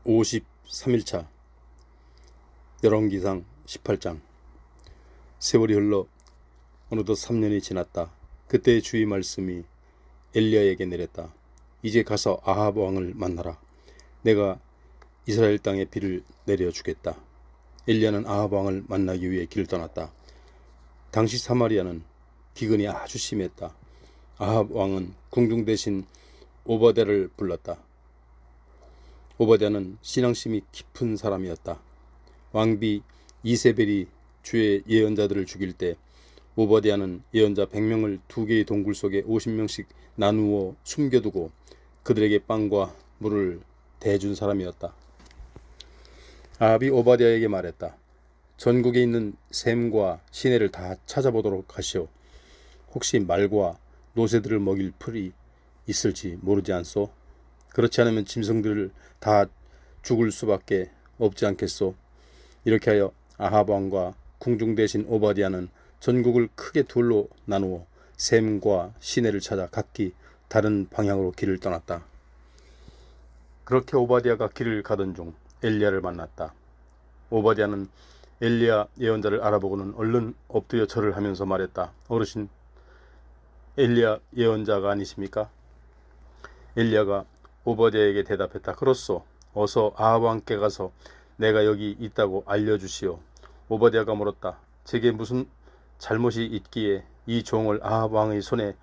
53일차 열왕기상 18장. 세월이 흘러 어느덧 3년이 지났다. 그때 주의 말씀이 엘리야에게 내렸다. 이제 가서 아합 왕을 만나라. 내가 이스라엘 땅에 비를 내려주겠다. 엘리야는 아합 왕을 만나기 위해 길을 떠났다. 당시 사마리아는 기근이 아주 심했다. 아합 왕은 궁중 대신 오바댜를 불렀다. 오바댜는 신앙심이 깊은 사람이었다. 왕비 이세벨이 주의 예언자들을 죽일 때 오바댜는 예언자 100명을 2개의 동굴 속에 50명씩 나누어 숨겨두고 그들에게 빵과 물을 대준 사람이었다. 아합이 오바댜에게 말했다. 전국에 있는 샘과 시내를 다 찾아보도록 하시오. 혹시 말과 노새들을 먹일 풀이 있을지 모르지 않소? 그렇지 않으면 짐승들을 다 죽을 수밖에 없지 않겠소? 이렇게 하여 아합 왕과 궁중 대신 오바댜는 전국을 크게 둘로 나누어 샘과 시내를 찾아 각기 다른 방향으로 길을 떠났다. 그렇게 오바댜가 길을 가던 중 엘리야를 만났다. 오바댜는 엘리야 예언자를 알아보고는 얼른 엎드려 절을 하면서 말했다. 어르신, 엘리야 예언자가 아니십니까? 엘리야가 오바댜에게 대답했다. 그렇소. 어서 아합 왕께 가서 내가 여기 있다고 알려주시오. 오바댜가 물었다. 제게 무슨 잘못이 있기에 이 종을 아합 왕의 손에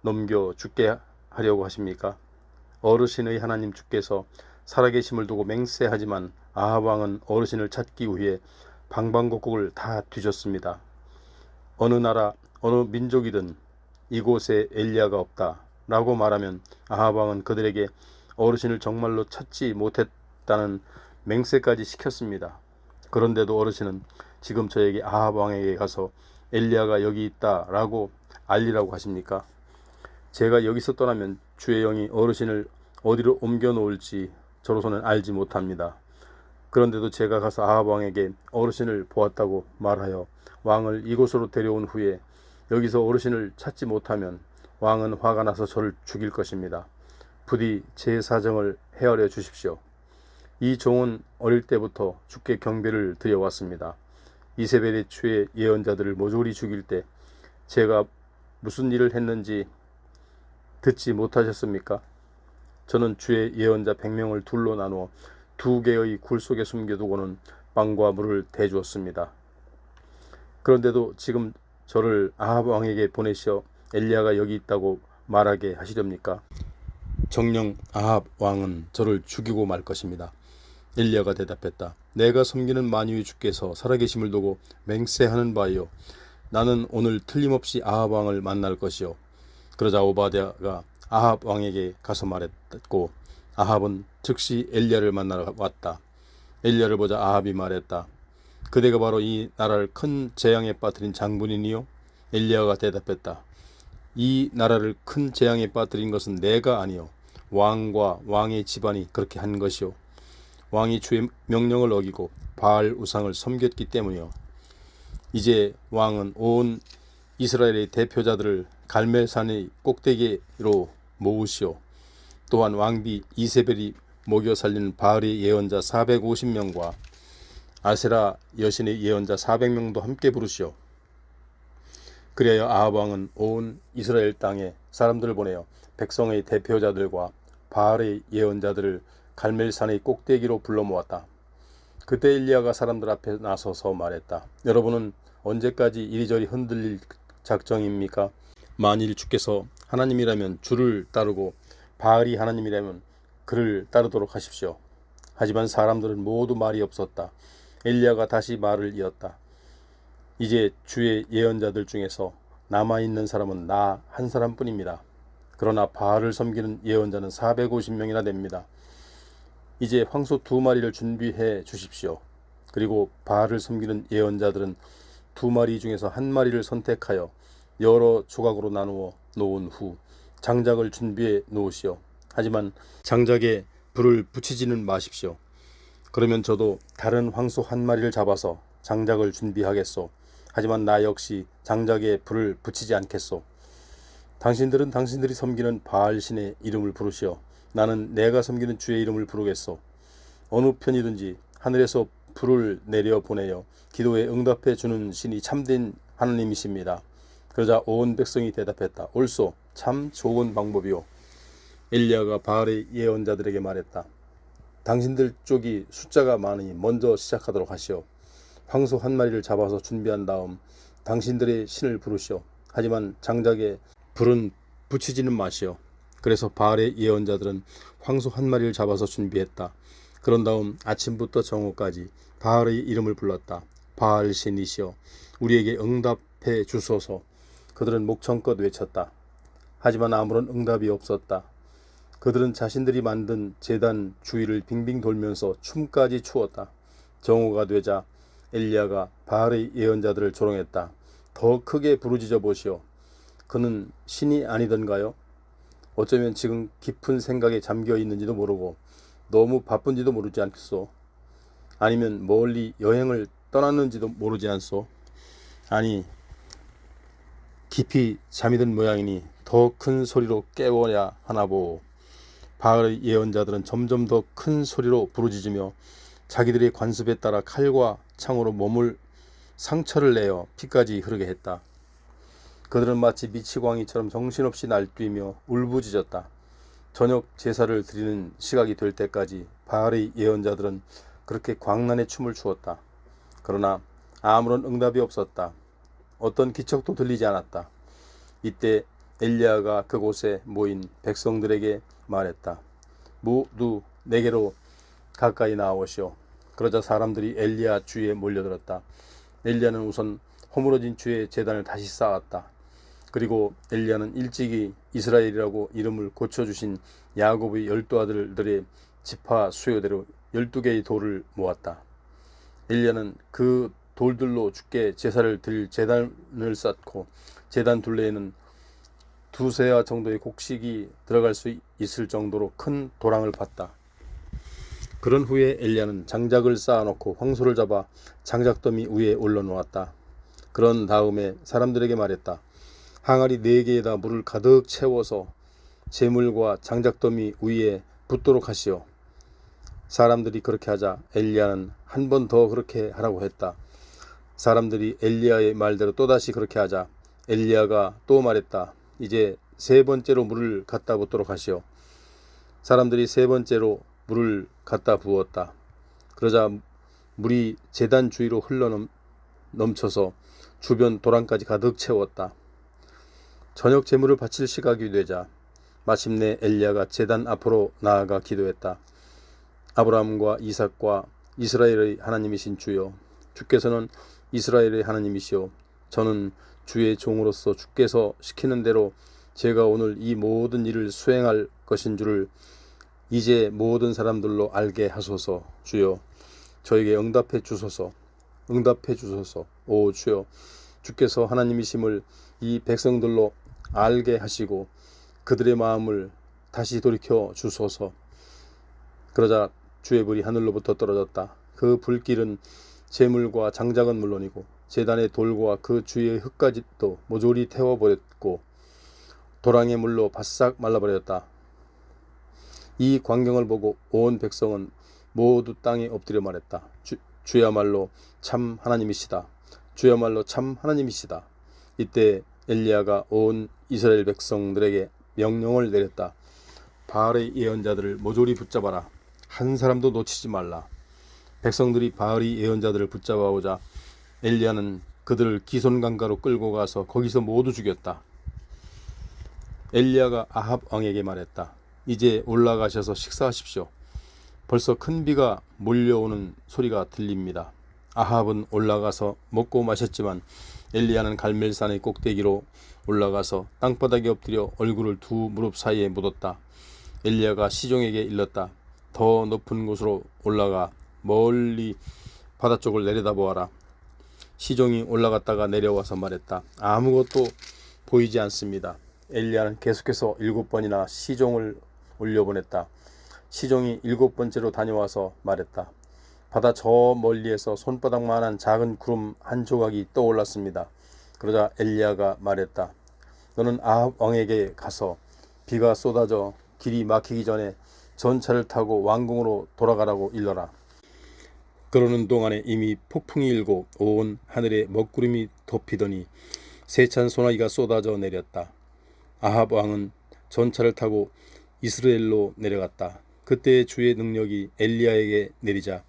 넘겨 죽게 하려고 하십니까? 어르신의 하나님 주께서 살아계심을 두고 맹세하지만 아합 왕은 어르신을 찾기 위해 방방곡곡을 다 뒤졌습니다. 어느 나라 어느 민족이든 이곳에 엘리야가 없다 라고 말하면 아합 왕은 그들에게 어르신을 정말로 찾지 못했다는 맹세까지 시켰습니다. 그런데도 어르신은 지금 저에게 아합 왕에게 가서 엘리야가 여기 있다 라고 알리라고 하십니까? 제가 여기서 떠나면 주의 영이 어르신을 어디로 옮겨 놓을지 저로서는 알지 못합니다. 그런데도 제가 가서 아합 왕에게 어르신을 보았다고 말하여 왕을 이곳으로 데려온 후에 여기서 어르신을 찾지 못하면 왕은 화가 나서 저를 죽일 것입니다. 부디 제 사정을 헤아려 주십시오. 이 종은 어릴 때부터 주께 경배를 드려왔습니다. 이세벨의 주의 예언자들을 모조리 죽일 때 제가 무슨 일을 했는지 듣지 못하셨습니까? 저는 주의 예언자 100명을 둘로 나누어 2개의 굴 속에 숨겨두고는 빵과 물을 대주었습니다. 그런데도 지금 저를 아합 왕에게 보내시어 엘리야가 여기 있다고 말하게 하시렵니까? 정녕 아합 왕은 저를 죽이고 말 것입니다. 엘리야가 대답했다. 내가 섬기는 만유의 주께서 살아계심을 두고 맹세하는 바이요. 나는 오늘 틀림없이 아합 왕을 만날 것이요. 그러자 오바댜가 아합 왕에게 가서 말했고 아합은 즉시 엘리야를 만나러 왔다. 엘리야를 보자 아합이 말했다. 그대가 바로 이 나라를 큰 재앙에 빠뜨린 장군이니요? 엘리야가 대답했다. 이 나라를 큰 재앙에 빠뜨린 것은 내가 아니요 왕과 왕의 집안이 그렇게 한 것이요 왕이 주의 명령을 어기고 바알 우상을 섬겼기 때문이요. 이제 왕은 온 이스라엘의 대표자들을 갈멜산의 꼭대기로 모으시오. 또한 왕비 이세벨이 먹여 살리는 바알의 예언자 450명과 아세라 여신의 예언자 400명도 함께 부르시오. 그리하여 아합 왕은 온 이스라엘 땅에 사람들을 보내어 백성의 대표자들과 바알의 예언자들을 갈멜산의 꼭대기로 불러 모았다. 그때 엘리야가 사람들 앞에 나서서 말했다. 여러분은 언제까지 이리저리 흔들릴 작정입니까? 만일 주께서 하나님이라면 주를 따르고 바알이 하나님이라면 그를 따르도록 하십시오. 하지만 사람들은 모두 말이 없었다. 엘리야가 다시 말을 이었다. 이제 주의 예언자들 중에서 남아있는 사람은 나 한 사람뿐입니다. 그러나 바알을 섬기는 예언자는 450명이나 됩니다. 이제 황소 2마리를 준비해 주십시오. 그리고 바알을 섬기는 예언자들은 2마리 중에서 1마리를 선택하여 여러 조각으로 나누어 놓은 후 장작을 준비해 놓으시오. 하지만 장작에 불을 붙이지는 마십시오. 그러면 저도 다른 황소 1마리를 잡아서 장작을 준비하겠소. 하지만 나 역시 장작에 불을 붙이지 않겠소. 당신들은 당신들이 섬기는 바알 신의 이름을 부르시오. 나는 내가 섬기는 주의 이름을 부르겠소. 어느 편이든지 하늘에서 불을 내려 보내어 기도에 응답해 주는 신이 참된 하나님이십니다. 그러자 온 백성이 대답했다. 옳소. 참 좋은 방법이오. 엘리야가 바알의 예언자들에게 말했다. 당신들 쪽이 숫자가 많으니 먼저 시작하도록 하시오. 황소 한 마리를 잡아서 준비한 다음 당신들의 신을 부르시오. 하지만 장작에 불은 붙이지는 마시오. 그래서 바알의 예언자들은 황소 한 마리를 잡아서 준비했다. 그런 다음 아침부터 정오까지 바알의 이름을 불렀다. 바알 신이시여, 우리에게 응답해 주소서. 그들은 목청껏 외쳤다. 하지만 아무런 응답이 없었다. 그들은 자신들이 만든 제단 주위를 빙빙 돌면서 춤까지 추었다. 정오가 되자 엘리야가 바알의 예언자들을 조롱했다. 더 크게 부르짖어 보시오. 그는 신이 아니던가요? 어쩌면 지금 깊은 생각에 잠겨 있는지도 모르고 너무 바쁜지도 모르지 않겠소? 아니면 멀리 여행을 떠났는지도 모르지 않소? 아니, 깊이 잠이 든 모양이니 더 큰 소리로 깨워야 하나보. 바알의 예언자들은 점점 더 큰 소리로 부르짖으며 자기들의 관습에 따라 칼과 창으로 몸을 상처를 내어 피까지 흐르게 했다. 그들은 마치 미치광이처럼 정신없이 날뛰며 울부짖었다. 저녁 제사를 드리는 시각이 될 때까지 바알의 예언자들은 그렇게 광란의 춤을 추었다. 그러나 아무런 응답이 없었다. 어떤 기척도 들리지 않았다. 이때 엘리야가 그곳에 모인 백성들에게 말했다. 모두 내게로 가까이 나오시오. 그러자 사람들이 엘리야 주위에 몰려들었다. 엘리야는 우선 허물어진 주의 제단을 다시 쌓았다. 그리고 엘리야는 일찍이 이스라엘이라고 이름을 고쳐주신 야곱의 12아들들의 지파 수요대로 12개의 돌을 모았다. 엘리야는 그 돌들로 주께 제사를 드릴 제단을 쌓고 제단 둘레에는 두세아 정도의 곡식이 들어갈 수 있을 정도로 큰 도랑을 팠다. 그런 후에 엘리야는 장작을 쌓아놓고 황소를 잡아 장작더미 위에 올려놓았다. 그런 다음에 사람들에게 말했다. 항아리 4개에다 물을 가득 채워서 재물과 장작더미 위에 붓도록 하시오. 사람들이 그렇게 하자 엘리야는 한 번 더 그렇게 하라고 했다. 사람들이 엘리야의 말대로 또다시 그렇게 하자 엘리야가 또 말했다. 이제 3번째로 물을 갖다 붓도록 하시오. 사람들이 3번째로 물을 갖다 부었다. 그러자 물이 제단 주위로 흘러 넘쳐서 주변 도랑까지 가득 채웠다. 저녁 제물을 바칠 시각이 되자 마침내 엘리야가 제단 앞으로 나아가 기도했다. 아브라함과 이삭과 이스라엘의 하나님이신 주여, 주께서는 이스라엘의 하나님이시오. 저는 주의 종으로서 주께서 시키는 대로 제가 오늘 이 모든 일을 수행할 것인 줄을 이제 모든 사람들로 알게 하소서. 주여, 저에게 응답해 주소서. 오 주여, 주께서 하나님이심을 이 백성들로 알게 하시고 그들의 마음을 다시 돌이켜 주소서. 그러자 주의 불이 하늘로부터 떨어졌다. 그 불길은 재물과 장작은 물론이고 제단의 돌과 그 주위의 흙까지도 모조리 태워버렸고 도랑의 물로 바싹 말라버렸다. 이 광경을 보고 온 백성은 모두 땅에 엎드려 말했다. 주야말로 참 하나님이시다. 주야말로 참 하나님이시다. 이때 엘리야가 온 이스라엘 백성들에게 명령을 내렸다. 바알의 예언자들을 모조리 붙잡아라. 한 사람도 놓치지 말라. 백성들이 바알의 예언자들을 붙잡아오자 엘리야는 그들을 기손강가로 끌고 가서 거기서 모두 죽였다. 엘리야가 아합 왕에게 말했다. 이제 올라가셔서 식사하십시오. 벌써 큰 비가 몰려오는 소리가 들립니다. 아합은 올라가서 먹고 마셨지만 엘리야는 갈멜산의 꼭대기로 올라가서 땅바닥에 엎드려 얼굴을 두 무릎 사이에 묻었다. 엘리야가 시종에게 일렀다. 더 높은 곳으로 올라가 멀리 바다 쪽을 내려다보아라. 시종이 올라갔다가 내려와서 말했다. 아무것도 보이지 않습니다. 엘리야는 계속해서 7번이나 시종을 올려보냈다. 시종이 7번째로 다녀와서 말했다. 바다 저 멀리에서 손바닥만한 작은 구름 한 조각이 떠올랐습니다. 그러자 엘리야가 말했다. 너는 아합 왕에게 가서 비가 쏟아져 길이 막히기 전에 전차를 타고 왕궁으로 돌아가라고 일러라. 그러는 동안에 이미 폭풍이 일고 온 하늘에 먹구름이 덮이더니 세찬 소나기가 쏟아져 내렸다. 아합 왕은 전차를 타고 이스라엘로 내려갔다. 그때 주의 능력이 엘리야에게 내리자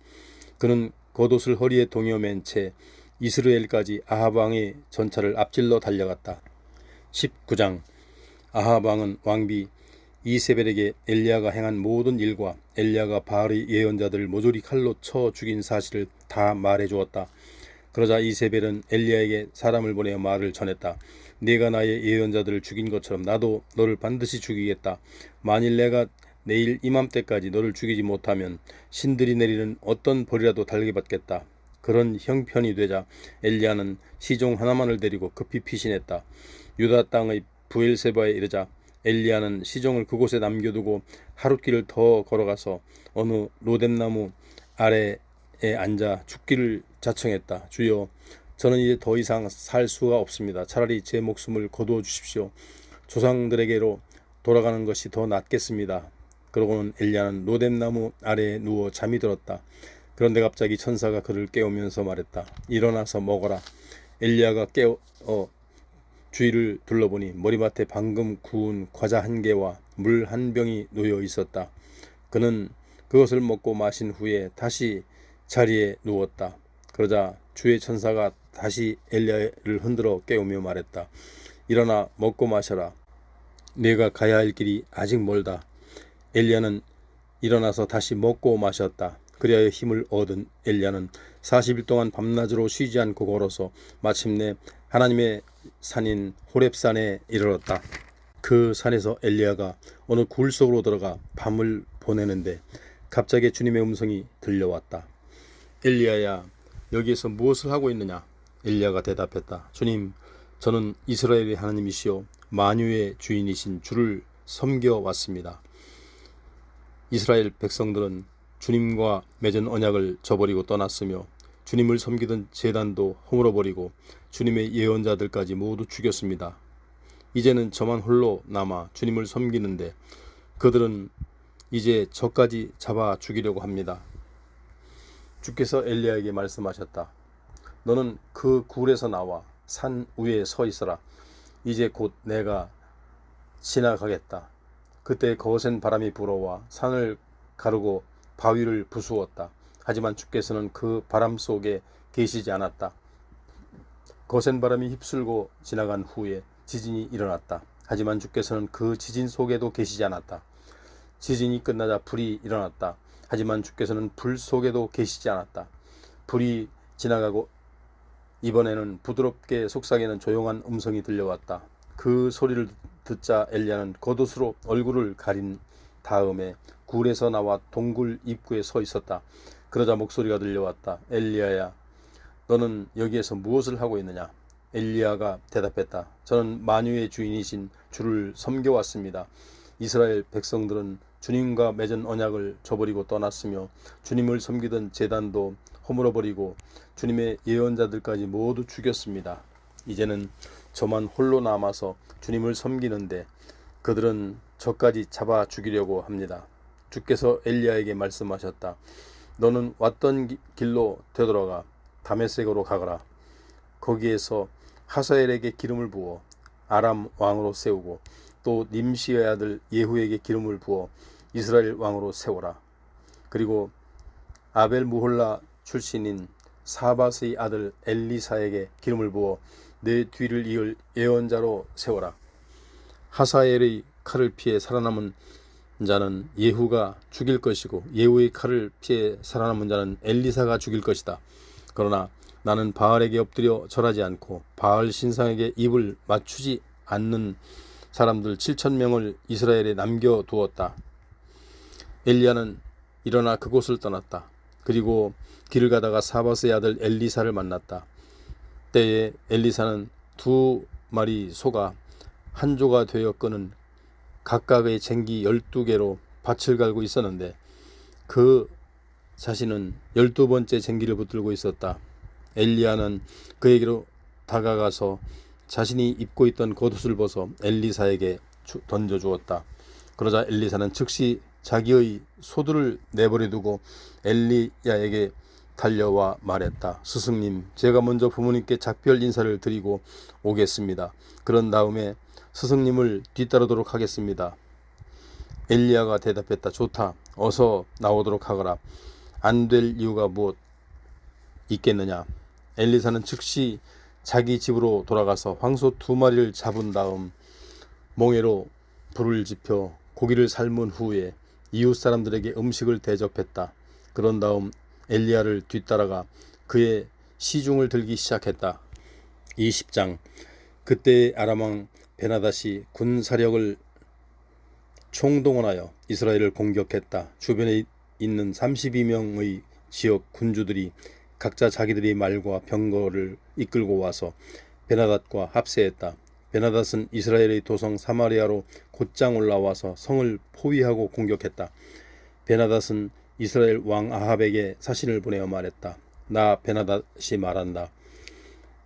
그는 겉옷을 허리에 동여 맨 채 이스라엘까지 아합 왕의 전차를 앞질러 달려갔다. 19장. 아합 왕은 왕비 이세벨에게 엘리야가 행한 모든 일과 엘리야가 바알의 예언자들을 모조리 칼로 쳐 죽인 사실을 다 말해 주었다. 그러자 이세벨은 엘리야에게 사람을 보내어 말을 전했다. 네가 나의 예언자들을 죽인 것처럼 나도 너를 반드시 죽이겠다. 만일 내가 내일 이맘때까지 너를 죽이지 못하면 신들이 내리는 어떤 벌이라도 달게 받겠다. 그런 형편이 되자 엘리야는 시종 하나만을 데리고 급히 피신했다. 유다 땅의 부엘세바에 이르자 엘리야는 시종을 그곳에 남겨두고 하룻길을 더 걸어가서 어느 로뎀나무 아래에 앉아 죽기를 자청했다. 주여, 저는 이제 더 이상 살 수가 없습니다. 차라리 제 목숨을 거두어 주십시오. 조상들에게로 돌아가는 것이 더 낫겠습니다. 그러고는 엘리야는 로뎀나무 아래에 누워 잠이 들었다. 그런데 갑자기 천사가 그를 깨우면서 말했다. 일어나서 먹어라. 엘리야가 깨어 주위를 둘러보니 머리맡에 방금 구운 과자 1개와 물 1병이 놓여 있었다. 그는 그것을 먹고 마신 후에 다시 자리에 누웠다. 그러자 주의 천사가 다시 엘리야를 흔들어 깨우며 말했다. 일어나 먹고 마셔라. 네가 가야 할 길이 아직 멀다. 엘리야는 일어나서 다시 먹고 마셨다. 그리하여 힘을 얻은 엘리야는 40일 동안 밤낮으로 쉬지 않고 걸어서 마침내 하나님의 산인 호렙산에 이르렀다. 그 산에서 엘리야가 어느 굴 속으로 들어가 밤을 보내는데 갑자기 주님의 음성이 들려왔다. 엘리야야, 여기에서 무엇을 하고 있느냐? 엘리야가 대답했다. 주님, 저는 이스라엘의 하나님이시요 만유의 주인이신 주를 섬겨왔습니다. 이스라엘 백성들은 주님과 맺은 언약을 저버리고 떠났으며 주님을 섬기던 제단도 허물어버리고 주님의 예언자들까지 모두 죽였습니다. 이제는 저만 홀로 남아 주님을 섬기는데 그들은 이제 저까지 잡아 죽이려고 합니다. 주께서 엘리야에게 말씀하셨다. 너는 그 굴에서 나와 산 위에 서 있어라. 이제 곧 내가 지나가겠다. 그때 거센 바람이 불어와 산을 가르고 바위를 부수었다. 하지만 주께서는 그 바람 속에 계시지 않았다. 거센 바람이 휩쓸고 지나간 후에 지진이 일어났다. 하지만 주께서는 그 지진 속에도 계시지 않았다. 지진이 끝나자 불이 일어났다. 하지만 주께서는 불 속에도 계시지 않았다. 불이 지나가고 이번에는 부드럽게 속삭이는 조용한 음성이 들려왔다. 그 소리를 듣자 엘리야는 겉옷으로 얼굴을 가린 다음에 굴에서 나와 동굴 입구에 서 있었다. 그러자 목소리가 들려왔다. 엘리야야, 너는 여기에서 무엇을 하고 있느냐? 엘리야가 대답했다. 저는 만유의 주인이신 주를 섬겨왔습니다. 이스라엘 백성들은 주님과 맺은 언약을 저버리고 떠났으며 주님을 섬기던 제단도 허물어버리고 주님의 예언자들까지 모두 죽였습니다. 이제는 저만 홀로 남아서 주님을 섬기는데 그들은 저까지 잡아 죽이려고 합니다. 주께서 엘리야에게 말씀하셨다. 너는 왔던 길로 되돌아가 다메섹으로 가거라. 거기에서 하사엘에게 기름을 부어 아람 왕으로 세우고 또 님시의 아들 예후에게 기름을 부어 이스라엘 왕으로 세워라. 그리고 아벨 무홀라 출신인 사밧의 아들 엘리사에게 기름을 부어 내 뒤를 이을 예언자로 세워라. 하사엘의 칼을 피해 살아남은 자는 예후가 죽일 것이고 예후의 칼을 피해 살아남은 자는 엘리사가 죽일 것이다. 그러나 나는 바알에게 엎드려 절하지 않고 바알 신상에게 입을 맞추지 않는 사람들 7,000명을 이스라엘에 남겨두었다. 엘리야는 일어나 그곳을 떠났다. 그리고 길을 가다가 사밧의 아들 엘리사를 만났다. 때에 엘리사는 2마리 소가 한 조가 되어 끄는 각각의 쟁기 12개로 밭을 갈고 있었는데 그 자신은 12번째 쟁기를 붙들고 있었다. 엘리야는 그에게로 다가가서 자신이 입고 있던 겉옷을 벗어 엘리사에게 던져주었다. 그러자 엘리사는 즉시 자기의 소들을 내버려 두고 엘리야에게 달려와 말했다. 스승님, 제가 먼저 부모님께 작별 인사를 드리고 오겠습니다. 그런 다음에 스승님을 뒤따르도록 하겠습니다. 엘리야가 대답했다. 좋다. 어서 나오도록 하거라. 안 될 이유가 무엇 있겠느냐. 엘리사는 즉시 자기 집으로 돌아가서 황소 2마리를 잡은 다음 몽에로 불을 지펴 고기를 삶은 후에 이웃 사람들에게 음식을 대접했다. 그런 다음 엘리야를 뒤따라가 그의 시중을 들기 시작했다. 20장. 그때 아람 왕 베나닷이 군 사력을 총동원하여 이스라엘을 공격했다. 주변에 있는 32명의 지역 군주들이 각자 자기들의 말과 병거를 이끌고 와서 베나닷과 합세했다. 베나닷은 이스라엘의 도성 사마리아로 곧장 올라와서 성을 포위하고 공격했다. 베나닷은 이스라엘 왕 아합에게 사신을 보내어 말했다. 나 베나닷이 말한다.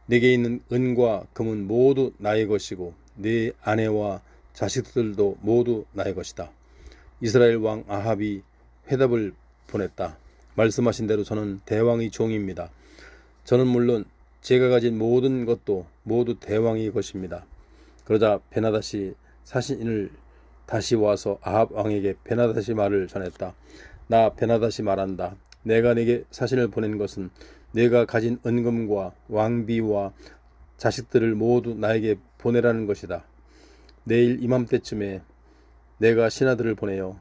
내게 있는 은과 금은 모두 나의 것이고 네 아내와 자식들도 모두 나의 것이다. 이스라엘 왕 아합이 회답을 보냈다. 말씀하신 대로 저는 대왕의 종입니다. 저는 물론 제가 가진 모든 것도 모두 대왕의 것입니다. 그러자 베나닷이 사신을 다시 와서 아합 왕에게 베나닷이 말을 전했다. 나 베나닷이 말한다. 내가 네게 사신을 보낸 것은 내가 가진 은금과 왕비와 자식들을 모두 나에게 보내라는 것이다. 내일 이맘때쯤에 내가 신하들을 보내어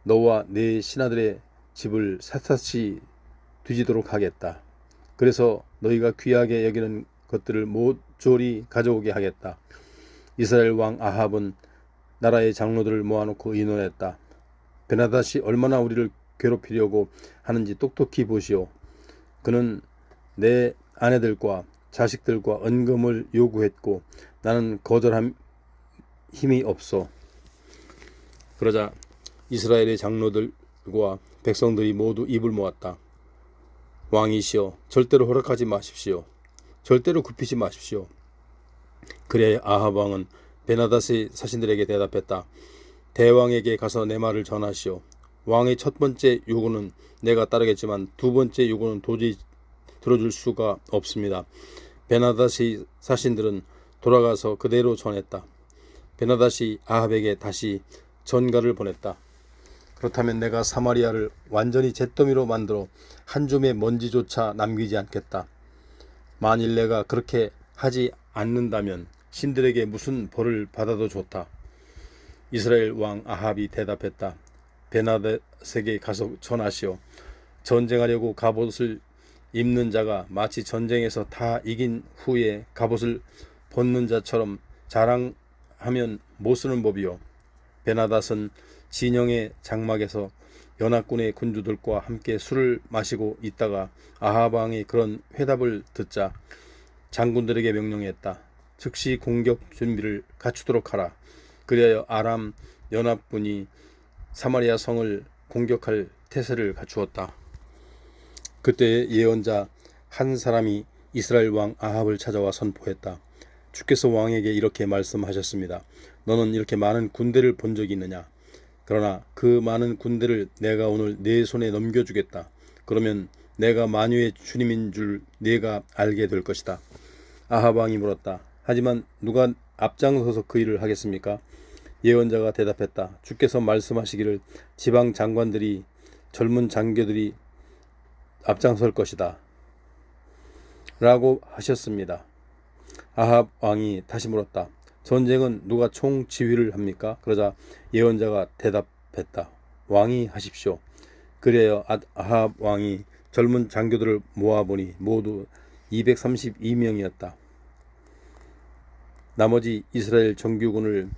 너와 네 신하들의 집을 샅샅이 뒤지도록 하겠다. 그래서 너희가 귀하게 여기는 것들을 모조리 가져오게 하겠다. 이스라엘 왕 아합은 나라의 장로들을 모아놓고 의논했다. 베나닷이 얼마나 우리를 괴롭히려고 하는지 똑똑히 보시오. 그는 내 아내들과 자식들과 은금을 요구했고 나는 거절할 힘이 없어. 그러자 이스라엘의 장로들과 백성들이 모두 입을 모았다. 왕이시여, 절대로 허락하지 마십시오. 절대로 굽히지 마십시오. 그래 아합 왕은 베나닷의 사신들에게 대답했다. 대왕에게 가서 내 말을 전하시오. 왕의 첫 번째 요구는 내가 따르겠지만 두 번째 요구는 도저히 들어줄 수가 없습니다. 베나닷의 사신들은 돌아가서 그대로 전했다. 베나닷이 아합에게 다시 전가를 보냈다. 그렇다면 내가 사마리아를 완전히 잿더미로 만들어 한 줌의 먼지조차 남기지 않겠다. 만일 내가 그렇게 하지 않는다면 신들에게 무슨 벌을 받아도 좋다. 이스라엘 왕 아합이 대답했다. 베나닷에게 가서 전하시오. 전쟁하려고 갑옷을 입는 자가 마치 전쟁에서 다 이긴 후에 갑옷을 벗는 자처럼 자랑하면 못 쓰는 법이요. 베나닷은 진영의 장막에서 연합군의 군주들과 함께 술을 마시고 있다가 아합 왕이 그런 회답을 듣자 장군들에게 명령했다. 즉시 공격 준비를 갖추도록 하라. 그리하여 아람 연합군이 사마리아 성을 공격할 태세를 갖추었다. 그때 예언자 한 사람이 이스라엘 왕 아합을 찾아와 선포했다. 주께서 왕에게 이렇게 말씀하셨습니다. 너는 이렇게 많은 군대를 본 적이 있느냐? 그러나 그 많은 군대를 내가 오늘 네 손에 넘겨주겠다. 그러면 내가 만유의 주님인 줄 네가 알게 될 것이다. 아합 왕이 물었다. 하지만 누가 앞장서서 그 일을 하겠습니까? 예언자가 대답했다. 주께서 말씀하시기를 지방 장관들이 젊은 장교들이 앞장설 것이다 라고 하셨습니다. 아합 왕이 다시 물었다. 전쟁은 누가 총지휘를 합니까? 그러자 예언자가 대답했다. 왕이 하십시오. 그래야 아합 왕이 젊은 장교들을 모아보니 모두 232명이었다. 나머지 이스라엘 정규군을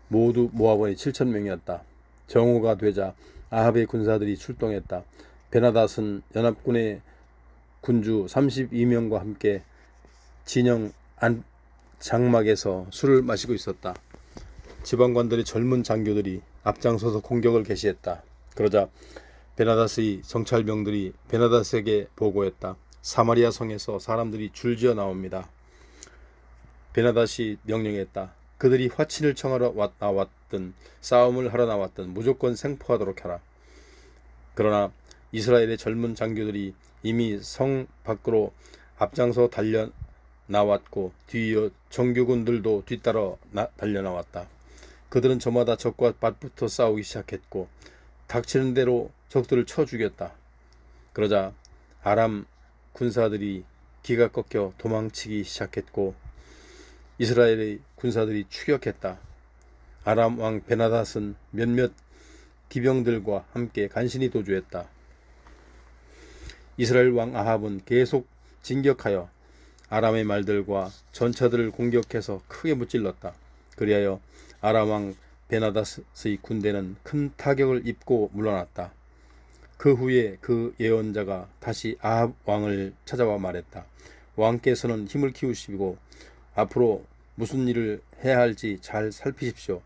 모두 모아보니 7,000명이었다. 정오가 되자 아합의 군사들이 출동했다. 베나닷은 연합군의 군주 32명과 함께 진영 안 장막에서 술을 마시고 있었다. 지방관들의 젊은 장교들이 앞장서서 공격을 개시했다. 그러자 베나닷의 정찰병들이 베나닷에게 보고했다. 사마리아 성에서 사람들이 줄지어 나옵니다. 베나닷이 명령했다. 그들이 화친을 청하러 나왔든 싸움을 하러 나왔든 무조건 생포하도록 하라. 그러나 이스라엘의 젊은 장교들이 이미 성 밖으로 앞장서 달려 나왔고 뒤이어 정규군들도 뒤따라 달려 나왔다. 그들은 저마다 적과 맞붙어 싸우기 시작했고 닥치는 대로 적들을 쳐 죽였다. 그러자 아람 군사들이 기가 꺾여 도망치기 시작했고 이스라엘의 군사들이 추격했다. 아람 왕 베나닷은 몇몇 기병들과 함께 간신히 도주했다. 이스라엘 왕 아합은 계속 진격하여 아람의 말들과 전차들을 공격해서 크게 무찔렀다. 그리하여 아람 왕 베나닷의 군대는 큰 타격을 입고 물러났다. 그 후에 그 예언자가 다시 아합 왕을 찾아와 말했다. 왕께서는 힘을 키우시고 앞으로 무슨 일을 해야 할지 잘 살피십시오.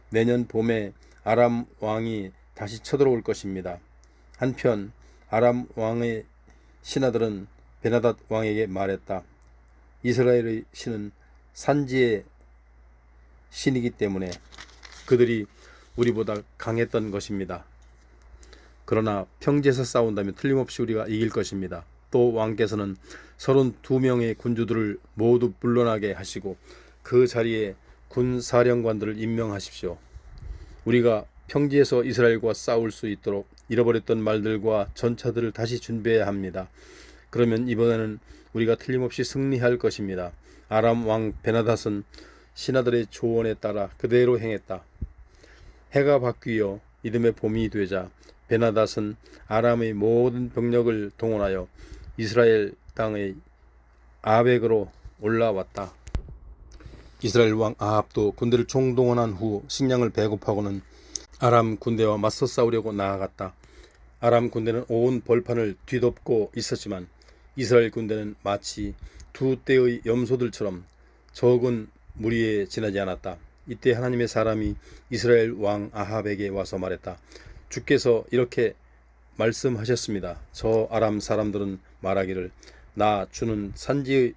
내년 봄에 아람 왕이 다시 쳐들어올 것입니다. 한편 아람 왕의 신하들은 베나닷 왕에게 말했다. 이스라엘의 신은 산지의 신이기 때문에 그들이 우리보다 강했던 것입니다. 그러나 평지에서 싸운다면 틀림없이 우리가 이길 것입니다. 또 왕께서는 32명의 군주들을 모두 물러나게 하시고 그 자리에 군사령관들을 임명하십시오. 우리가 평지에서 이스라엘과 싸울 수 있도록 잃어버렸던 말들과 전차들을 다시 준비해야 합니다. 그러면 이번에는 우리가 틀림없이 승리할 것입니다. 아람 왕 베나닷은 신하들의 조언에 따라 그대로 행했다. 해가 바뀌어 이듬해 봄이 되자 베나닷은 아람의 모든 병력을 동원하여 이스라엘 땅의 아벡으로 올라왔다. 이스라엘 왕 아합도 군대를 총동원한 후 식량을 배급하고는 아람 군대와 맞서 싸우려고 나아갔다. 아람 군대는 온 벌판을 뒤덮고 있었지만 이스라엘 군대는 마치 두 떼의 염소들처럼 적은 무리에 지나지 않았다. 이때 하나님의 사람이 이스라엘 왕 아합에게 와서 말했다. 주께서 이렇게 말씀하셨습니다. 저 아람 사람들은 말하기를 나 주는 산지의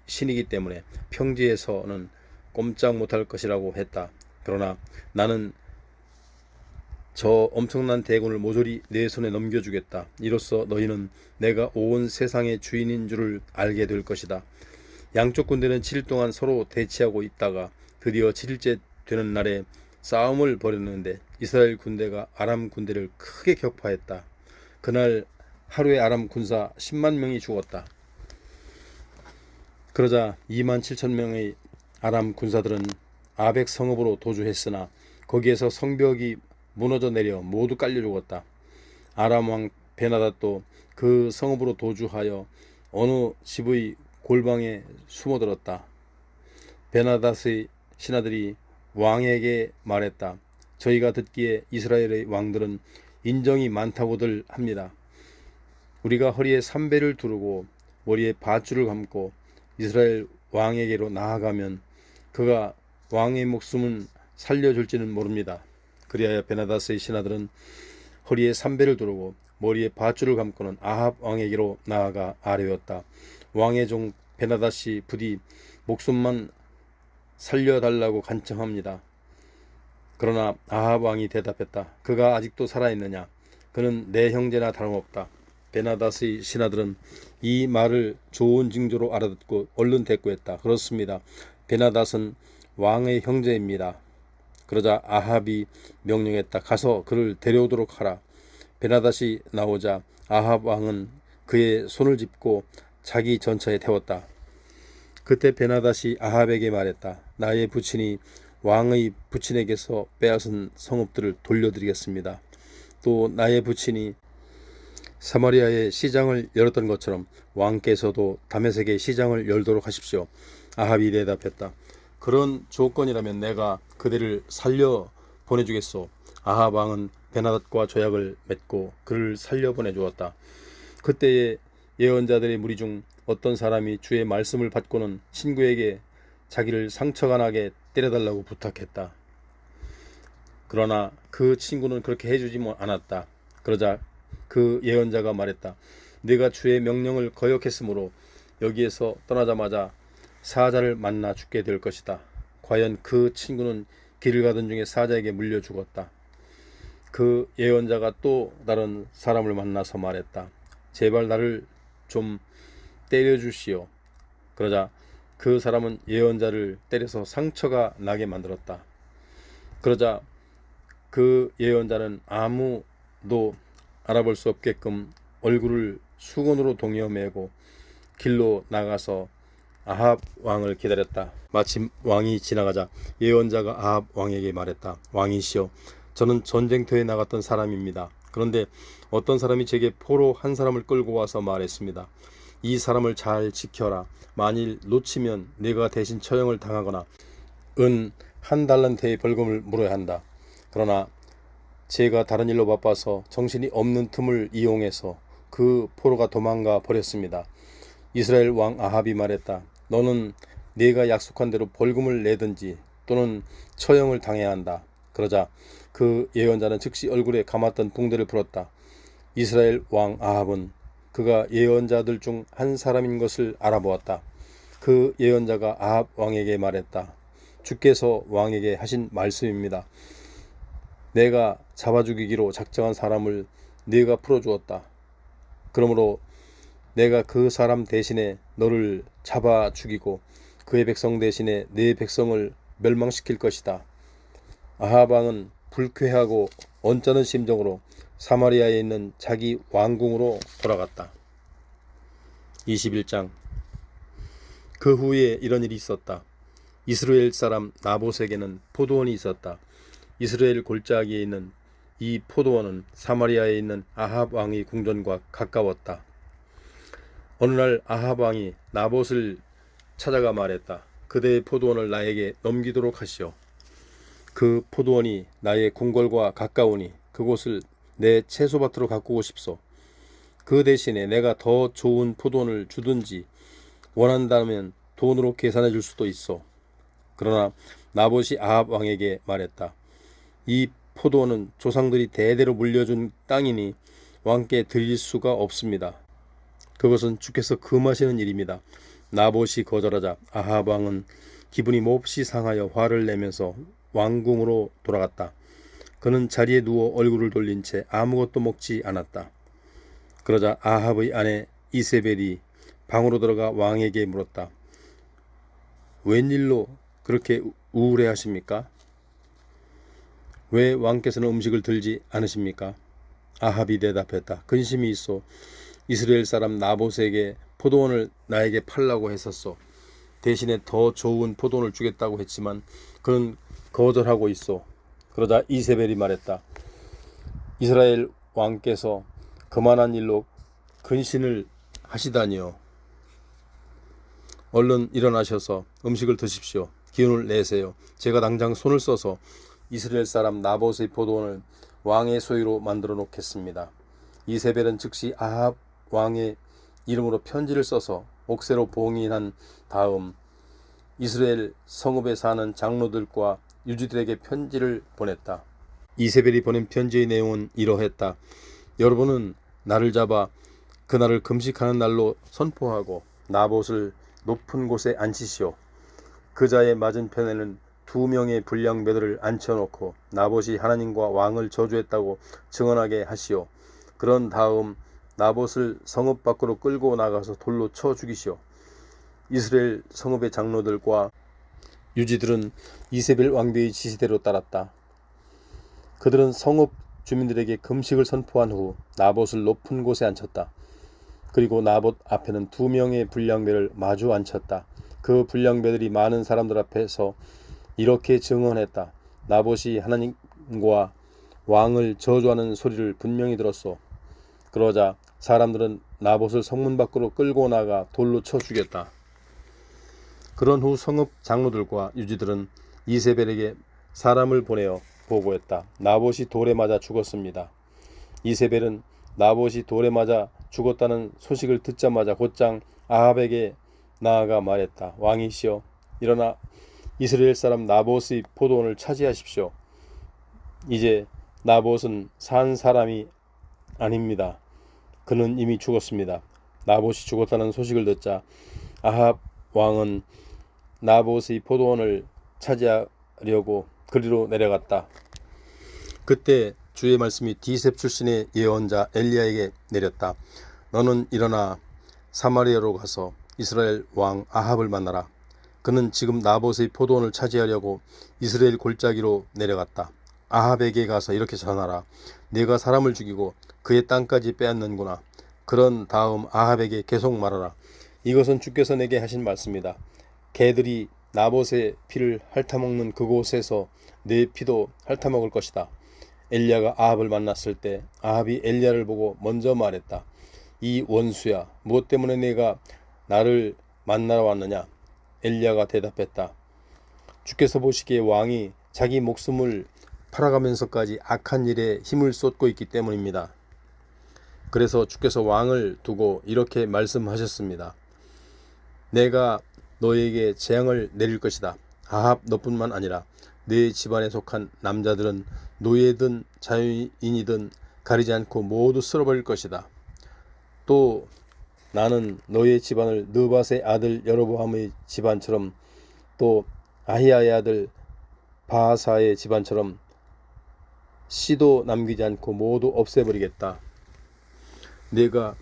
신이기 때문에 평지에서는 꼼짝 못할 것이라고 했다. 그러나 나는 저 엄청난 대군을 모조리 내 손에 넘겨주겠다. 이로써 너희는 내가 온 세상의 주인인 줄을 알게 될 것이다. 양쪽 군대는 7일 동안 서로 대치하고 있다가 드디어 7일째 되는 날에 싸움을 벌였는데 이스라엘 군대가 아람 군대를 크게 격파했다. 그날 하루에 아람 군사 10만 명이 죽었다. 그러자 2만 7천 명의 아람 군사들은 아벡 성읍으로 도주했으나 거기에서 성벽이 무너져 내려 모두 깔려 죽었다. 아람 왕 베나닷도 그 성읍으로 도주하여 어느 집의 골방에 숨어들었다. 베나닷의 신하들이 왕에게 말했다. 저희가 듣기에 이스라엘의 왕들은 인정이 많다고들 합니다. 우리가 허리에 삼배를 두르고 머리에 밧줄을 감고 이스라엘 왕에게로 나아가면 그가 왕의 목숨은 살려줄지는 모릅니다. 그리하여 베나닷의 신하들은 허리에 삼배를 두르고 머리에 밧줄을 감고는 아합 왕에게로 나아가 아뢰었다. 왕의 종 베나닷이 부디 목숨만 살려달라고 간청합니다. 그러나 아합 왕이 대답했다. 그가 아직도 살아있느냐? 그는 내 형제나 다름없다. 베나닷의 신하들은 이 말을 좋은 징조로 알아듣고 얼른 대꾸했다. 그렇습니다. 베나닷은 왕의 형제입니다. 그러자 아합이 명령했다. 가서 그를 데려오도록 하라. 베나닷이 나오자 아합 왕은 그의 손을 짚고 자기 전차에 태웠다. 그때 베나닷이 아합에게 말했다. 나의 부친이 왕의 부친에게서 빼앗은 성읍들을 돌려드리겠습니다. 또 나의 부친이 사마리아의 시장을 열었던 것처럼 왕께서도 다메섹의 시장을 열도록 하십시오. 아합이 대답했다. 그런 조건이라면 내가 그대를 살려 보내주겠소. 아합 왕은 베나닷과 조약을 맺고 그를 살려 보내주었다. 그때의 예언자들의 무리 중 어떤 사람이 주의 말씀을 받고는 친구에게 자기를 상처가 나게 때려달라고 부탁했다. 그러나 그 친구는 그렇게 해주지 않았다. 그러자 그 예언자가 말했다. 네가 주의 명령을 거역했으므로 여기에서 떠나자마자 사자를 만나 죽게 될 것이다. 과연 그 친구는 길을 가던 중에 사자에게 물려 죽었다. 그 예언자가 또 다른 사람을 만나서 말했다. 제발 나를 좀 때려주시오. 그러자 그 사람은 예언자를 때려서 상처가 나게 만들었다. 그러자 그 예언자는 아무도 알아볼 수 없게끔 얼굴을 수건으로 동여매고 길로 나가서 아합 왕을 기다렸다. 마침 왕이 지나가자 예언자가 아합 왕에게 말했다. 왕이시여, 저는 전쟁터에 나갔던 사람입니다. 그런데 어떤 사람이 제게 포로 한 사람을 끌고 와서 말했습니다. 이 사람을 잘 지켜라. 만일 놓치면 내가 대신 처형을 당하거나 은 1달란트의 벌금을 물어야 한다. 그러나 제가 다른 일로 바빠서 정신이 없는 틈을 이용해서 그 포로가 도망가 버렸습니다. 이스라엘 왕 아합이 말했다. 너는 네가 약속한 대로 벌금을 내든지 또는 처형을 당해야 한다. 그러자 그 예언자는 즉시 얼굴에 감았던 붕대를 풀었다. 이스라엘 왕 아합은 그가 예언자들 중 한 사람인 것을 알아보았다. 그 예언자가 아합 왕에게 말했다. 주께서 왕에게 하신 말씀입니다. 내가 잡아 죽이기로 작정한 사람을 네가 풀어주었다. 그러므로 내가 그 사람 대신에 너를 잡아 죽이고 그의 백성 대신에 네 백성을 멸망시킬 것이다. 아합 왕은 불쾌하고 언짢은 심정으로 사마리아에 있는 자기 왕궁으로 돌아갔다. 21장. 그 후에 이런 일이 있었다. 이스라엘 사람 나봇에게는 포도원이 있었다. 이스라엘 골짜기에 있는 이 포도원은 사마리아에 있는 아합 왕의 궁전과 가까웠다. 어느 날 아합 왕이 나봇을 찾아가 말했다. 그대의 포도원을 나에게 넘기도록 하시오. 그 포도원이 나의 궁궐과 가까우니 그곳을 내 채소밭으로 가꾸고 싶소. 그 대신에 내가 더 좋은 포도원을 주든지 원한다면 돈으로 계산해 줄 수도 있어. 그러나 나봇이 아합 왕에게 말했다. 이 포도원은 조상들이 대대로 물려준 땅이니 왕께 드릴 수가 없습니다. 그것은 주께서 금하시는 일입니다. 나봇이 거절하자 아합 왕은 기분이 몹시 상하여 화를 내면서 왕궁으로 돌아갔다. 그는 자리에 누워 얼굴을 돌린 채 아무것도 먹지 않았다. 그러자 아합의 아내 이세벨이 방으로 들어가 왕에게 물었다. 웬일로 그렇게 우울해하십니까? 왜 왕께서는 음식을 들지 않으십니까? 아합이 대답했다. 근심이 있어. 이스라엘 사람 나봇에게 포도원을 나에게 팔라고 했었어. 대신에 더 좋은 포도원을 주겠다고 했지만 그는 거절하고 있어. 그러자 이세벨이 말했다. 이스라엘 왕께서 그만한 일로 근신을 하시다니요. 얼른 일어나셔서 음식을 드십시오. 기운을 내세요. 제가 당장 손을 써서 이스라엘 사람 나봇의 포도원을 왕의 소유로 만들어 놓겠습니다. 이세벨은 즉시 아합 왕의 이름으로 편지를 써서 옥새로 봉인한 다음 이스라엘 성읍에 사는 장로들과 유지들에게 편지를 보냈다. 이세벨이 보낸 편지의 내용은 이러했다. 여러분은 나를 잡아 그날을 금식하는 날로 선포하고 나봇을 높은 곳에 앉히시오. 그자의 맞은편에는 2명의 불량배들을 앉혀놓고 나봇이 하나님과 왕을 저주했다고 증언하게 하시오. 그런 다음 나봇을 성읍 밖으로 끌고 나가서 돌로 쳐 죽이시오. 이스라엘 성읍의 장로들과 유지들은 이세벨 왕비의 지시대로 따랐다. 그들은 성읍 주민들에게 금식을 선포한 후 나봇을 높은 곳에 앉혔다. 그리고 나봇 앞에는 2명의 불량배를 마주 앉혔다. 그 불량배들이 많은 사람들 앞에서 이렇게 증언했다. 나봇이 하나님과 왕을 저주하는 소리를 분명히 들었소. 그러자 사람들은 나봇을 성문 밖으로 끌고 나가 돌로 쳐 죽였다. 그런 후 성읍 장로들과 유지들은 이세벨에게 사람을 보내어 보고했다. 나봇이 돌에 맞아 죽었습니다. 이세벨은 나봇이 돌에 맞아 죽었다는 소식을 듣자마자 곧장 아합에게 나아가 말했다. 왕이시여, 일어나 이스라엘 사람 나봇의 포도원을 차지하십시오. 이제 나봇은 산 사람이 아닙니다. 그는 이미 죽었습니다. 나봇이 죽었다는 소식을 듣자 아합 왕은 나봇의 포도원을 차지하려고 그리로 내려갔다. 그때 주의 말씀이 디셉 출신의 예언자 엘리야에게 내렸다. 너는 일어나 사마리아로 가서 이스라엘 왕 아합을 만나라. 그는 지금 나봇의 포도원을 차지하려고 이스라엘 골짜기로 내려갔다. 아합에게 가서 이렇게 전하라. 네가 사람을 죽이고 그의 땅까지 빼앗는구나. 그런 다음 아합에게 계속 말하라. 이것은 주께서 내게 하신 말씀이다. 개들이 나봇의 피를 핥아먹는 그곳에서 내 피도 핥아먹을 것이다. 엘리야가 아합을 만났을 때 아합이 엘리야를 보고 먼저 말했다. 이 원수야, 무엇 때문에 내가 나를 만나러 왔느냐? 엘리야가 대답했다. 주께서 보시기에 왕이 자기 목숨을 팔아가면서까지 악한 일에 힘을 쏟고 있기 때문입니다. 그래서 주께서 왕을 두고 이렇게 말씀하셨습니다. 내가 너에게 재앙을 내릴 것이다. 아합 너뿐만 아니라 네 집안에 속한 남자들은 노예든 자유인이든 가리지 않고 모두 쓸어버릴 것이다. 또 나는 너의 집안을 느밧의 아들 여로보암의 집안처럼 또 아히야의 아들 바하사의 집안처럼 씨도 남기지 않고 모두 없애버리겠다. 내가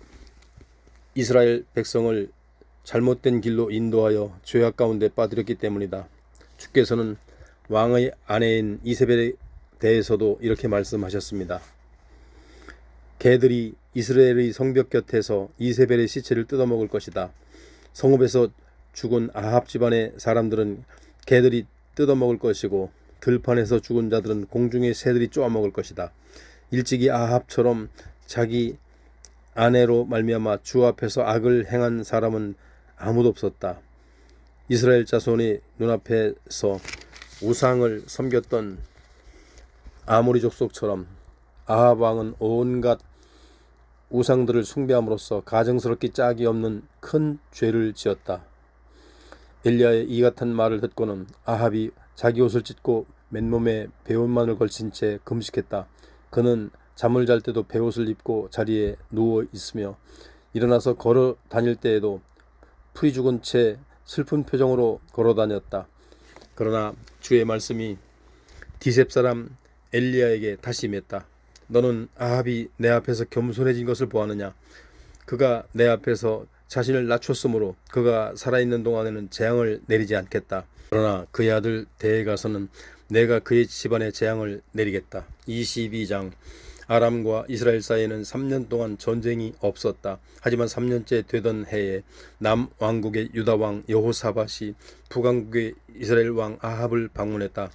이스라엘 백성을 잘못된 길로 인도하여 죄악 가운데 빠뜨렸기 때문이다. 주께서는 왕의 아내인 이세벨에 대해서도 이렇게 말씀하셨습니다. 개들이 이스라엘의 성벽 곁에서 이세벨의 시체를 뜯어먹을 것이다. 성읍에서 죽은 아합 집안의 사람들은 개들이 뜯어먹을 것이고 들판에서 죽은 자들은 공중의 새들이 쪼아먹을 것이다. 일찍이 아합처럼 자기 아내로 말미암아 주 앞에서 악을 행한 사람은 아무도 없었다. 이스라엘 자손의 눈앞에서 우상을 섬겼던 아모리 족속처럼 아합 왕은 온갖 우상들을 숭배함으로써 가증스럽기 짝이 없는 큰 죄를 지었다. 엘리야의 이 같은 말을 듣고는 아합이 자기 옷을 찢고 맨몸에 베옷만을 걸친 채 금식했다. 그는 잠을 잘 때도 베옷을 입고 자리에 누워 있으며 일어나서 걸어 다닐 때에도 풀이 죽은 채 슬픈 표정으로 걸어 다녔다. 그러나 주의 말씀이 디셉 사람 엘리야에게 다시 임했다. 너는 아합이 내 앞에서 겸손해진 것을 보았느냐? 그가 내 앞에서 자신을 낮췄으므로 그가 살아있는 동안에는 재앙을 내리지 않겠다. 그러나 그의 아들 대에 가서는 내가 그의 집안에 재앙을 내리겠다. 22장. 아람과 이스라엘 사이에는 3년 동안 전쟁이 없었다. 하지만 3년째 되던 해에 남왕국의 유다왕 여호사밧이 북왕국의 이스라엘 왕 아합을 방문했다.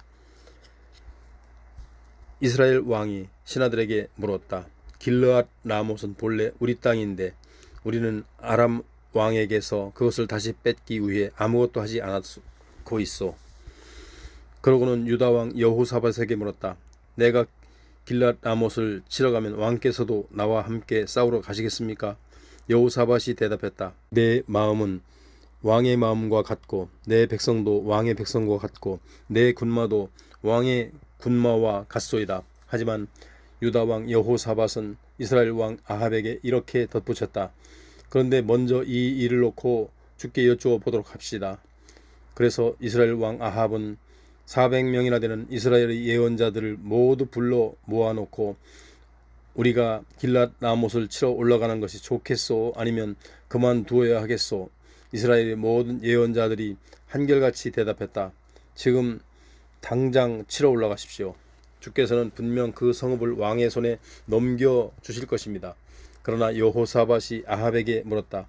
이스라엘 왕이 신하들에게 물었다. 길르앗 라못은 본래 우리 땅인데 우리는 아람 왕에게서 그것을 다시 뺏기 위해 아무것도 하지 않고 있어. 그러고는 유다 왕 여호사밧에게 물었다. 내가 길르앗 라못을 치러 가면 왕께서도 나와 함께 싸우러 가시겠습니까? 여호사밧이 대답했다. 내 마음은 왕의 마음과 같고 내 백성도 왕의 백성과 같고 내 군마도 왕의 군마와 같소이다. 하지만 유다 왕 여호사밧은 이스라엘 왕 아합에게 이렇게 덧붙였다. 그런데 먼저 이 일을 놓고 주께 여쭈어 보도록 합시다. 그래서 이스라엘 왕 아합은 400명이나 되는 이스라엘의 예언자들을 모두 불러 모아놓고 우리가 길랏 라못을 치러 올라가는 것이 좋겠소? 아니면 그만두어야 하겠소? 이스라엘의 모든 예언자들이 한결같이 대답했다. 지금 당장 치러 올라가십시오. 주께서는 분명 그 성읍을 왕의 손에 넘겨주실 것입니다. 그러나 여호사밧이 아합에게 물었다.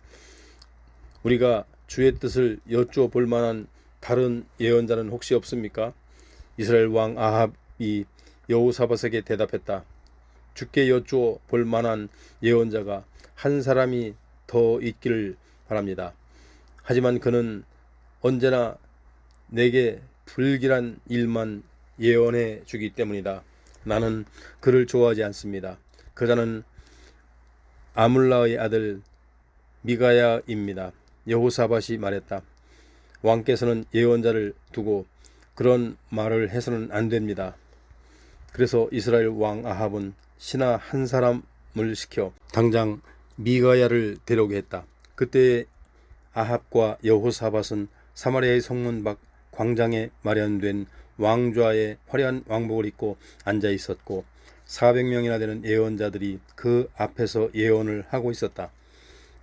우리가 주의 뜻을 여쭈어 볼 만한 다른 예언자는 혹시 없습니까? 이스라엘 왕 아합이 여호사밧에게 대답했다. 주께 여쭈어 볼 만한 예언자가 한 사람이 더 있기를 바랍니다. 하지만 그는 언제나 내게 불길한 일만 예언해 주기 때문이다. 나는 그를 좋아하지 않습니다. 그자는 아물라의 아들 미가야입니다. 여호사밧이 말했다. 왕께서는 예언자를 두고 그런 말을 해서는 안 됩니다. 그래서 이스라엘 왕 아합은 신하 한 사람을 시켜 당장 미가야를 데려오게 했다. 그때 아합과 여호사밧은 사마리아의 성문 밖 광장에 마련된 왕좌에 화려한 왕복을 입고 앉아 있었고 400명이나 되는 예언자들이 그 앞에서 예언을 하고 있었다.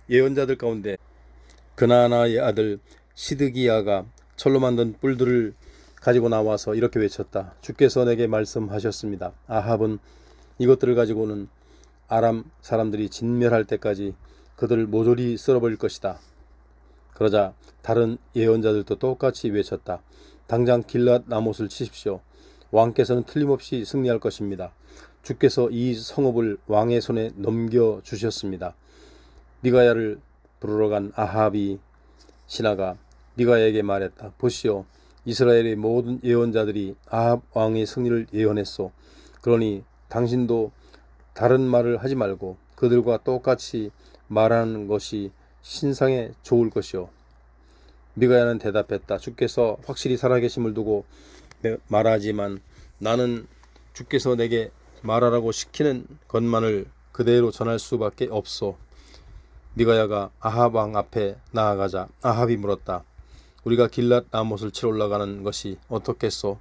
예언자들 가운데 그나나의 아들 시드기야가 철로 만든 뿔들을 가지고 나와서 이렇게 외쳤다. 주께서 내게 말씀하셨습니다. 아합은 이것들을 가지고는 아람 사람들이 진멸할 때까지 그들을 모조리 쓸어버릴 것이다. 그러자 다른 예언자들도 똑같이 외쳤다. 당장 길랏 라못을 치십시오. 왕께서는 틀림없이 승리할 것입니다. 주께서 이 성읍을 왕의 손에 넘겨주셨습니다. 미가야를 부르러 간 아합이 신하가 미가야에게 말했다. 보시오. 이스라엘의 모든 예언자들이 아합 왕의 승리를 예언했소. 그러니 당신도 다른 말을 하지 말고 그들과 똑같이 말하는 것이 신상에 좋을 것이오. 미가야는 대답했다. 주께서 확실히 살아계심을 두고 말하지만 나는 주께서 내게 말하라고 시키는 것만을 그대로 전할 수밖에 없소. 미가야가 아합 왕 앞에 나아가자 아합이 물었다. 우리가 길랏 라못을 치러 올라가는 것이 어떻겠소?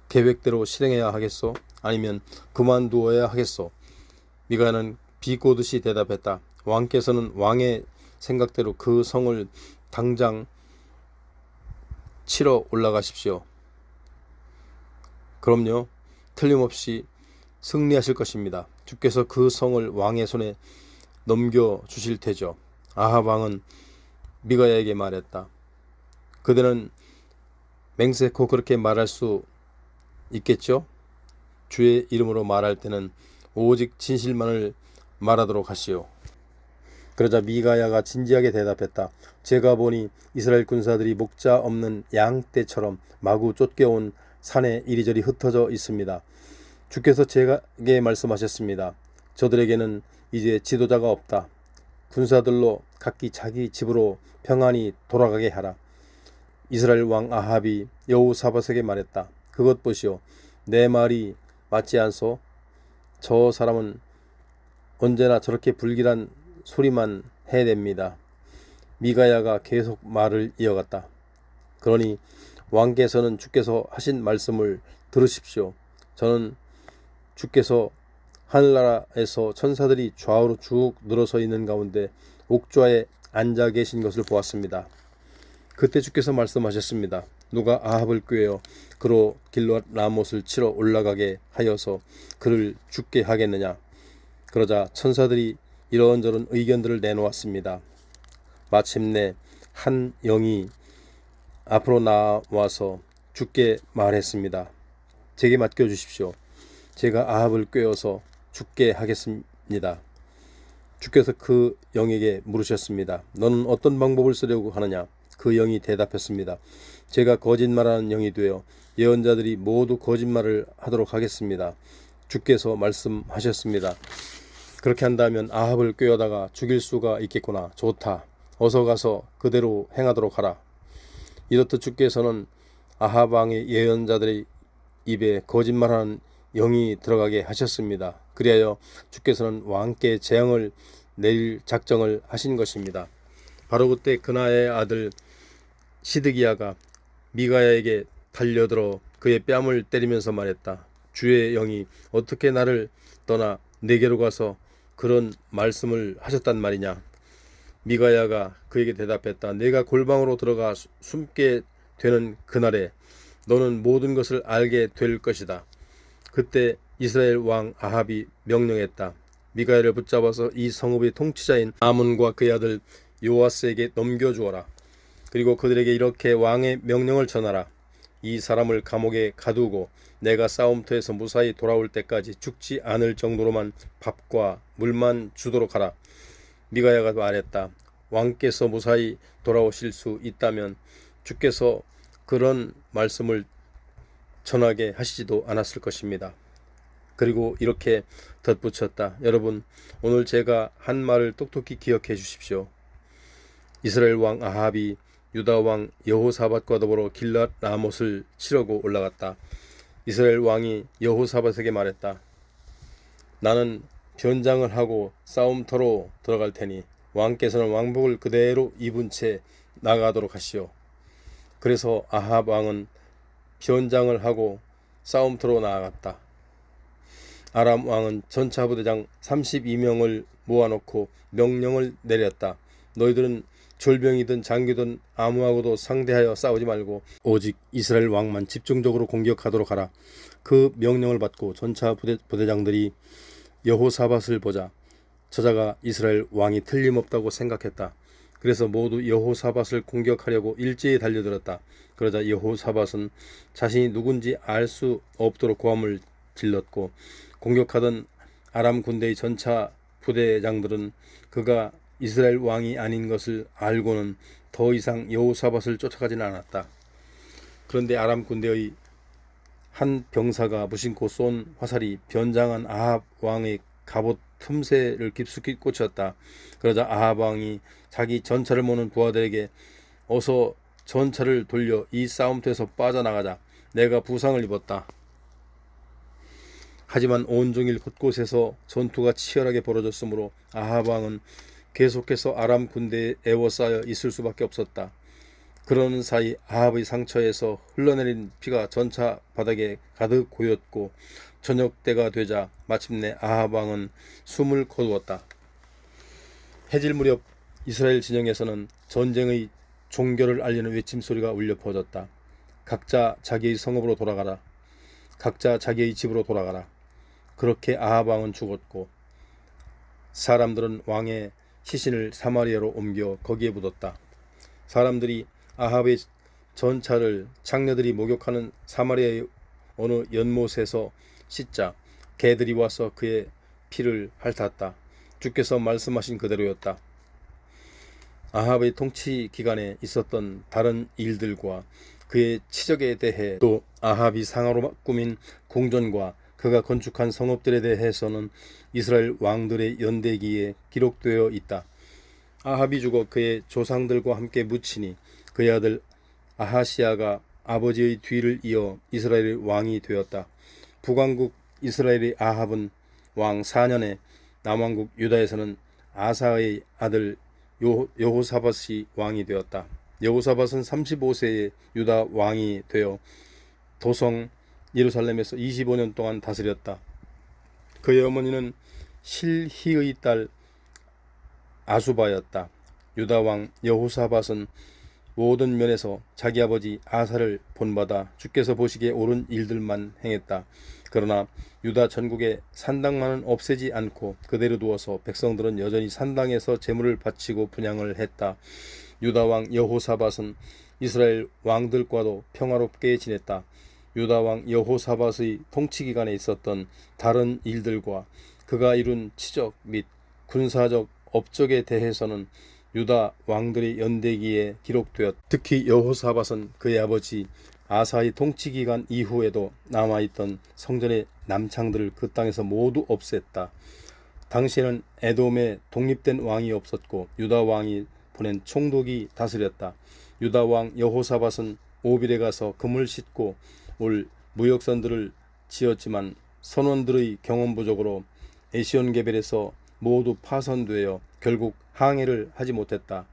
계획대로 실행해야 하겠소? 아니면 그만두어야 하겠소? 미가야는 비꼬듯이 대답했다. 왕께서는 왕의 생각대로 그 성을 당장 치러 올라가십시오. 그럼요. 틀림없이 승리하실 것입니다. 주께서 그 성을 왕의 손에 넘겨주실 테죠. 아합 왕은 미가야에게 말했다. 그대는 맹세코 그렇게 말할 수 있겠죠? 주의 이름으로 말할 때는 오직 진실만을 말하도록 하시오. 그러자 미가야가 진지하게 대답했다. 제가 보니 이스라엘 군사들이 목자 없는 양떼처럼 마구 쫓겨온 산에 이리저리 흩어져 있습니다. 주께서 제게 말씀하셨습니다. 저들에게는 이제 지도자가 없다. 군사들로 각기 자기 집으로 평안히 돌아가게 하라. 이스라엘 왕 아합이 여호사밧에게 말했다. 그것 보시오. 내 말이 맞지 않소? 저 사람은 언제나 저렇게 불길한 소리만 해댑니다. 미가야가 계속 말을 이어갔다. 그러니 왕께서는 주께서 하신 말씀을 들으십시오. 저는 주께서 하늘나라에서 천사들이 좌우로 쭉 늘어서 있는 가운데 옥좌에 앉아 계신 것을 보았습니다. 그때 주께서 말씀하셨습니다. 누가 아합을 꾀어 그로 길랏 라못을 치러 올라가게 하여서 그를 죽게 하겠느냐. 그러자 천사들이 이런저런 의견들을 내놓았습니다. 마침내 한 영이 앞으로 나와서 주께 말했습니다. 제게 맡겨주십시오. 제가 아합을 꾀어서 죽게 하겠습니다. 주께서 그 영에게 물으셨습니다. 너는 어떤 방법을 쓰려고 하느냐? 그 영이 대답했습니다. 제가 거짓말하는 영이 되어 예언자들이 모두 거짓말을 하도록 하겠습니다. 주께서 말씀하셨습니다. 그렇게 한다면 아합을 꾀어다가 죽일 수가 있겠구나. 좋다. 어서 가서 그대로 행하도록 하라. 이렇듯 주께서는 아합 왕의 예언자들의 입에 거짓말하는 영이 들어가게 하셨습니다. 그리하여 주께서는 왕께 재앙을 내릴 작정을 하신 것입니다. 바로 그때 그나의 아들 시드기야가 미가야에게 달려들어 그의 뺨을 때리면서 말했다. 주의 영이 어떻게 나를 떠나 내게로 가서 그런 말씀을 하셨단 말이냐. 미가야가 그에게 대답했다. 내가 골방으로 들어가 숨게 되는 그날에 너는 모든 것을 알게 될 것이다. 그때 이스라엘 왕 아합이 명령했다. 미가야를 붙잡아서 이 성읍의 통치자인 아문과 그의 아들 요아스에게 넘겨주어라. 그리고 그들에게 이렇게 왕의 명령을 전하라. 이 사람을 감옥에 가두고 내가 싸움터에서 무사히 돌아올 때까지 죽지 않을 정도로만 밥과 물만 주도록 하라. 미가야가 말했다. 왕께서 무사히 돌아오실 수 있다면 주께서 그런 말씀을 전하게 하시지도 않았을 것입니다. 그리고 이렇게 덧붙였다. 여러분, 오늘 제가 한 말을 똑똑히 기억해 주십시오. 이스라엘 왕 아합이 유다 왕 여호사밧과 더불어 길랏 라못을 치려고 올라갔다. 이스라엘 왕이 여호사밧에게 말했다. 나는 변장을 하고 싸움터로 들어갈 테니 왕께서는 왕복을 그대로 입은 채 나가도록 하시오. 그래서 아합 왕은 변장을 하고 싸움터로 나아갔다. 아람 왕은 전차 부대장 32명을 모아놓고 명령을 내렸다. 너희들은 졸병이든 장교든 아무하고도 상대하여 싸우지 말고 오직 이스라엘 왕만 집중적으로 공격하도록 하라. 그 명령을 받고 전차 부대장들이 여호사밧을 보자 저자가 이스라엘 왕이 틀림없다고 생각했다. 그래서 모두 여호사밧을 공격하려고 일제히 달려들었다. 그러자 여호사밧은 자신이 누군지 알 수 없도록 고함을 질렀고 공격하던 아람 군대의 전차 부대장들은 그가 이스라엘 왕이 아닌 것을 알고는 더 이상 여호사밧을 쫓아가지는 않았다. 그런데 아람 군대의 한 병사가 무심코 쏜 화살이 변장한 아합 왕의 갑옷 틈새를 깊숙이 꽂혔다. 그러자 아합 왕이 자기 전차를 모는 부하들에게 어서 전차를 돌려 이 싸움터에서 빠져나가자. 내가 부상을 입었다. 하지만 온종일 곳곳에서 전투가 치열하게 벌어졌으므로 아합 왕은 계속해서 아람 군대에 애워싸여 있을 수밖에 없었다. 그러는 사이 아합의 상처에서 흘러내린 피가 전차 바닥에 가득 고였고 저녁 때가 되자 마침내 아합 왕은 숨을 거두었다. 해질 무렵 이스라엘 진영에서는 전쟁의 종결을 알리는 외침소리가 울려 퍼졌다. 각자 자기의 성읍으로 돌아가라. 각자 자기의 집으로 돌아가라. 그렇게 아합 왕은 죽었고 사람들은 왕의 시신을 사마리아로 옮겨 거기에 묻었다. 사람들이 아합의 전차를 장녀들이 목욕하는 사마리아의 어느 연못에서 씻자 개들이 와서 그의 피를 핥았다. 주께서 말씀하신 그대로였다. 아합의 통치 기간에 있었던 다른 일들과 그의 치적에 대해 또 아합이 상하로 꾸민 궁전과 그가 건축한 성읍들에 대해서는 이스라엘 왕들의 연대기에 기록되어 있다. 아합이 죽어 그의 조상들과 함께 묻히니 그의 아들 아하시야가 아버지의 뒤를 이어 이스라엘의 왕이 되었다. 북왕국 이스라엘의 아합은 왕 4년에 남왕국 유다에서는 아사의 아들 여호사밧이 왕이 되었다. 여호사밧은 35세에 유다 왕이 되어 도성 예루살렘에서 25년 동안 다스렸다. 그의 어머니는 실히의 딸 아수바였다. 유다 왕 여호사밧은 모든 면에서 자기 아버지 아사를 본받아 주께서 보시기에 옳은 일들만 행했다. 그러나 유다 전국에 산당만은 없애지 않고 그대로 두어서 백성들은 여전히 산당에서 제물을 바치고 분향을 했다. 유다 왕 여호사밧은 이스라엘 왕들과도 평화롭게 지냈다. 유다 왕 여호사밧의 통치기간에 있었던 다른 일들과 그가 이룬 치적 및 군사적 업적에 대해서는 유다 왕들의 연대기에 기록되었다. 특히 여호사밧은 그의 아버지 아사의 통치기간 이후에도 남아있던 성전의 남창들을 그 땅에서 모두 없앴다. 당시에는 에돔에 독립된 왕이 없었고 유다 왕이 보낸 총독이 다스렸다. 유다 왕 여호사밧은 오빌에 가서 금을 싣고 올 무역선들을 지었지만 선원들의 경험 부족으로 에시온게벨에서 모두 파손되어 결국 항해를 하지 못했다.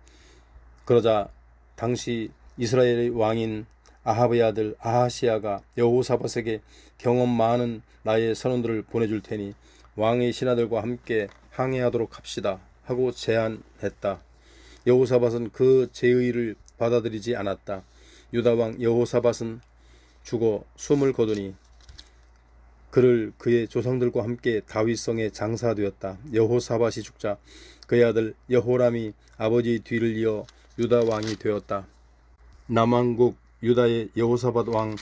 그러자 당시 이스라엘의 왕인 아합의 아들 아하시야가 여호사밧에게 경험 많은 나의 선원들을 보내줄 테니 왕의 신하들과 함께 항해하도록 합시다 하고 제안했다. 여호사밧은 그 제의를 받아들이지 않았다. 유다 왕 여호사밧은 죽어 숨을 거두니 그를 그의 조상들과 함께 다윗성에 장사되었다. 여호사밧이 죽자 그의 아들 여호람이 아버지의 뒤를 이어 유다 왕이 되었다. 남왕국 유다의 여호사밧 왕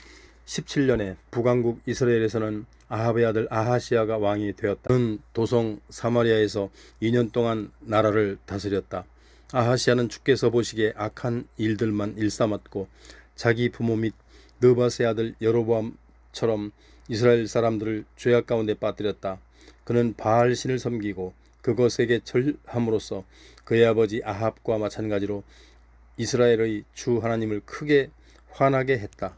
17년에 북왕국 이스라엘에서는 아합의 아들 아하시야가 왕이 되었다. 그는 도성 사마리아에서 2년 동안 나라를 다스렸다. 아하시야는 주께서 보시기에 악한 일들만 일삼았고 자기 부모 및 느밧의 아들 여로보암처럼 이스라엘 사람들을 죄악 가운데 빠뜨렸다. 그는 바알신을 섬기고 그것에게 절함으로써 그의 아버지 아합과 마찬가지로 이스라엘의 주 하나님을 크게 화나게 했다.